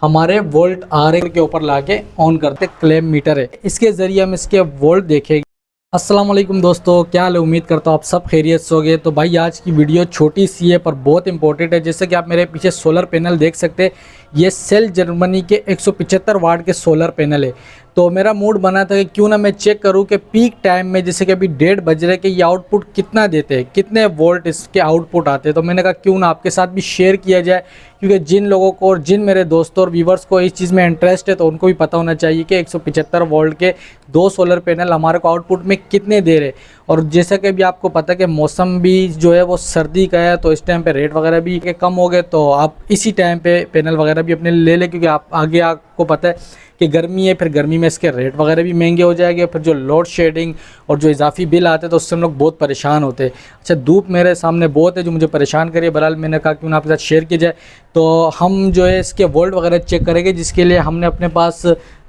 हमारे volt are के ऊपर लाके ऑन करते क्लेम मीटर है, इसके ज़रिए हम इसके वोल्ट देखेंगे। अस्सलाम वालेकुम दोस्तों, क्या हाल है? उम्मीद करता हूँ आप सब खैरियत से होंगे। तो भाई आज की वीडियो छोटी सी है पर बहुत इंपॉर्टेंट है। जैसे कि आप मेरे पीछे सोलर पैनल देख सकते हैं, ये सेल जर्मनी के 175 वाट के सोलर पैनल है। तो मेरा मूड बना था कि क्यों ना मैं चेक करूं कि पीक टाइम में जैसे कि अभी 1:30 बज रहे कि ये आउटपुट कितना देते हैं, कितने वोल्ट इसके आउटपुट आते हैं। तो मैंने कहा क्यों ना आपके साथ भी शेयर किया जाए, क्योंकि जिन लोगों को और जिन मेरे दोस्तों और व्यूवर्स को इस चीज़ में इंटरेस्ट है तो उनको भी पता होना चाहिए कि 175 वोल्ट के 2 सोलर पैनल हमारे को आउटपुट में कितने दे रहे। और जैसा कि अभी आपको पता है कि मौसम भी जो है वो सर्दी का है, तो इस टाइम पे रेट वगैरह भी कम हो गए, तो आप इसी टाइम पे पैनल वगैरह भी अपने ले लें, क्योंकि आप आगे आपको पता है कि गर्मी है, फिर गर्मी में इसके रेट वगैरह भी महंगे हो जाएंगे। फिर जो लोड शेडिंग और जो इजाफी बिल आते हैं तो उससे हम लोग बहुत परेशान होते हैं। अच्छा, धूप मेरे सामने बहुत है जो मुझे परेशान करिए, बहरहाल मैंने कहा क्यों ना आपके साथ शेयर किया जाए। तो हम जो है इसके वोल्ट वगैरह चेक करेंगे, जिसके लिए हमने अपने पास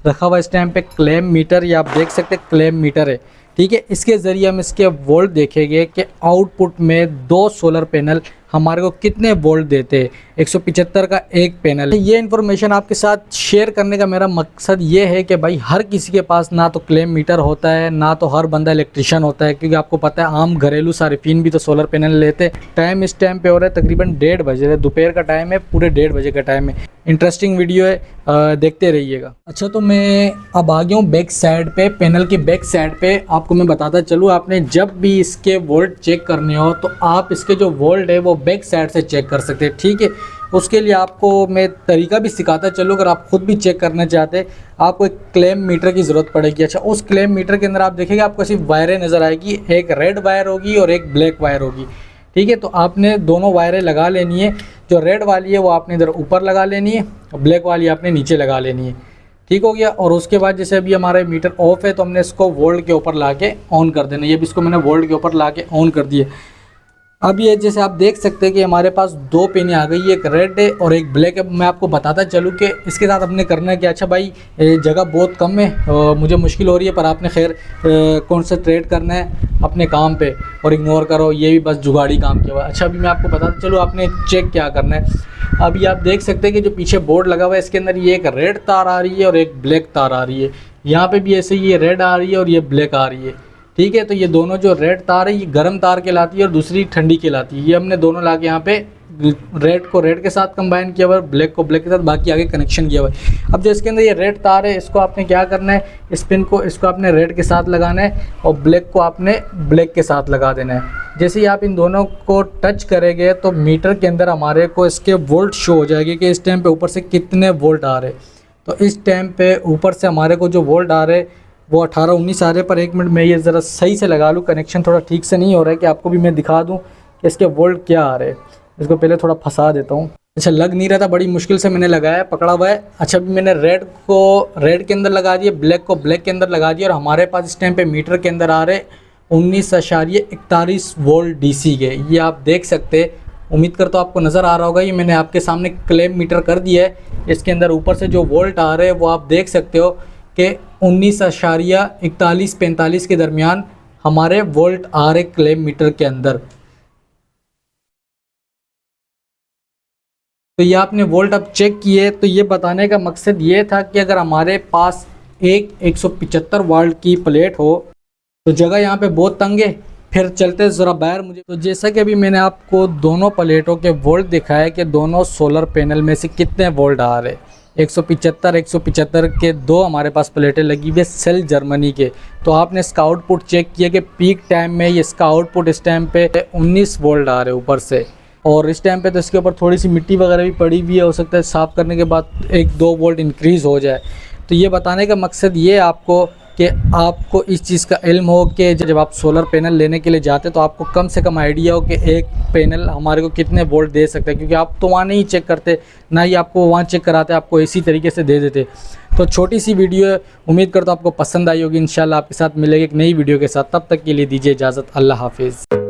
रखा हुआ इस टाइम पे क्लेम मीटर, या आप देख सकते हैं क्लेम मीटर है, ठीक है। इसके ज़रिए हम इसके वोल्ट देखेंगे कि आउटपुट में 2 सोलर पैनल हमारे को कितने वोल्ट देते हैं। 175 का एक पैनल। ये इन्फॉर्मेशन आपके साथ शेयर करने का मेरा मकसद ये है कि भाई हर किसी के पास ना तो क्लेम मीटर होता है, ना तो हर बंदा इलेक्ट्रिशियन होता है, क्योंकि आपको पता है आम घरेलू सारिफिन भी तो सोलर पैनल लेते हैं। टाइम इस टाइम पे हो रहा है तकरीबन 1:30 बजे, दोपहर का टाइम है, पूरे 1:30 बजे का टाइम है। इंटरेस्टिंग वीडियो है, देखते रहिएगा। अच्छा, तो मैं अब आ गया हूँ बैक साइड पे, पैनल की बैक साइड पे। आपको मैं बताता चलूँ, आपने जब भी इसके वोल्ट चेक करने हो तो आप इसके जो वोल्ट है वो बैक साइड से चेक कर सकते हैं, ठीक है। उसके लिए आपको मैं तरीका भी सिखाता चलूँ, अगर आप खुद भी चेक करना चाहते हैं आपको एक क्लेम मीटर की ज़रूरत पड़ेगी। अच्छा, उस क्लेम मीटर के अंदर आप देखेंगे आपको सिर्फ वायरें नज़र आएगी, एक रेड वायर होगी और एक ब्लैक वायर होगी, ठीक है। तो आपने दोनों वायरें लगा लेनी है। जो रेड वाली है वो आपने इधर ऊपर लगा लेनी है और ब्लैक वाली आपने नीचे लगा लेनी है, ठीक हो गया। और उसके बाद जैसे अभी हमारा मीटर ऑफ है तो हमने इसको वोल्ट के ऊपर लाके ऑन कर देना। ये भी इसको मैंने वोल्ट के ऊपर लाके ऑन कर दिया। अब ये जैसे आप देख सकते हैं कि हमारे पास 2 पिनें आ गई, एक रेड है और एक ब्लैक है। मैं आपको बताता चलूँ कि इसके साथ हमने करना है क्या। अच्छा भाई, जगह बहुत कम है, मुझे मुश्किल हो रही है, पर आपने खैर कॉन्सेंट्रेट करना है अपने काम पे और इग्नोर करो, ये भी बस जुगाड़ी काम किया हुआ। अच्छा, अभी मैं आपको बताता चलूँ आपने चेक क्या करना है। अभी आप देख सकते हैं कि जो पीछे बोर्ड लगा हुआ है इसके अंदर ये एक रेड तार आ रही है और एक ब्लैक तार आ रही है। यहाँ पे भी ऐसे ये रेड आ रही है और ये ब्लैक आ रही है, ठीक है। तो ये दोनों जो रेड तार है ये गर्म तार कहलाती है और दूसरी ठंडी कहलाती है। ये हमने दोनों लाके यहाँ पे रेड को रेड के साथ कंबाइन किया हुआ है, ब्लैक को ब्लैक के साथ, बाकी आगे कनेक्शन किया हुआ है। अब जो इसके अंदर ये रेड तार है इसको आपने क्या करना है, इस पिन को इसको आपने रेड के साथ लगाना है और ब्लैक को आपने ब्लैक के साथ लगा देना है। जैसे ही आप इन दोनों को टच करेंगे तो मीटर के अंदर हमारे को इसके वोल्ट शो हो जाएगी कि इस टाइम पे ऊपर से कितने वोल्ट आ रहे। तो इस टाइम पे ऊपर से हमारे को जो वोल्ट आ रहे वो 18-19 आ रहे। पर एक मिनट मैं ये ज़रा सही से लगा लूँ, कनेक्शन थोड़ा ठीक से नहीं हो रहा है कि आपको भी मैं दिखा दूँ कि इसके वोल्ट क्या आ रहे हैं। इसको पहले थोड़ा फंसा देता हूँ। अच्छा, लग नहीं रहा था, बड़ी मुश्किल से मैंने लगाया, पकड़ा हुआ है। अच्छा, अभी मैंने रेड को रेड के अंदर लगा दिया, ब्लैक को ब्लैक के अंदर लगा दिया और हमारे पास इस टाइम पे मीटर के अंदर आ रहे 19.41 वोल्ट DC के। ये आप देख सकते हैं, उम्मीद करता हूँ आपको नज़र आ रहा होगा। ये मैंने आपके सामने क्लेम मीटर कर दिया है। इसके अंदर ऊपर से जो वोल्ट आ रहे हैं वो आप देख सकते हो कि 19.41-45 के दरमियान हमारे वोल्ट आ रहे क्लेम मीटर के अंदर। तो ये आपने वोल्ट अब चेक किए। तो ये बताने का मकसद ये था कि अगर हमारे पास एक 175 वाट की प्लेट हो तो जगह यहाँ पे बहुत तंग है, फिर चलते ज़रा बाहर मुझे। तो जैसा कि अभी मैंने आपको दोनों प्लेटों के वोल्ट दिखाया कि दोनों सोलर पैनल में से कितने वोल्ट आ रहे। 175 के 2 हमारे पास प्लेटें लगी हुई है सेल जर्मनी के। तो आपने इसका आउटपुट चेक किया कि पीक टाइम में इसका आउटपुट इस टाइम पे 19 वोल्ट आ रहे ऊपर से। और इस टाइम पे तो इसके ऊपर थोड़ी सी मिट्टी वगैरह भी पड़ी हुई है, हो सकता है साफ़ करने के बाद 1-2 वोल्ट इंक्रीज़ हो जाए। तो ये बताने का मकसद ये है आपको कि आपको इस चीज़ का इल्म हो कि जब आप सोलर पैनल लेने के लिए जाते तो आपको कम से कम आइडिया हो कि एक पैनल हमारे को कितने वोल्ट दे सकता है, क्योंकि आप तो वहाँ नहीं चेक करते, ना ही आपको वहाँ चेक कराते, आपको इसी तरीके से दे देते। तो छोटी सी वीडियो है, उम्मीद करता हूँ आपको पसंद आई होगी। इंशाल्लाह आपके साथ मिलेगी एक नई वीडियो के साथ, तब तक के लिए दीजिए इजाज़त। अल्लाह हाफिज़।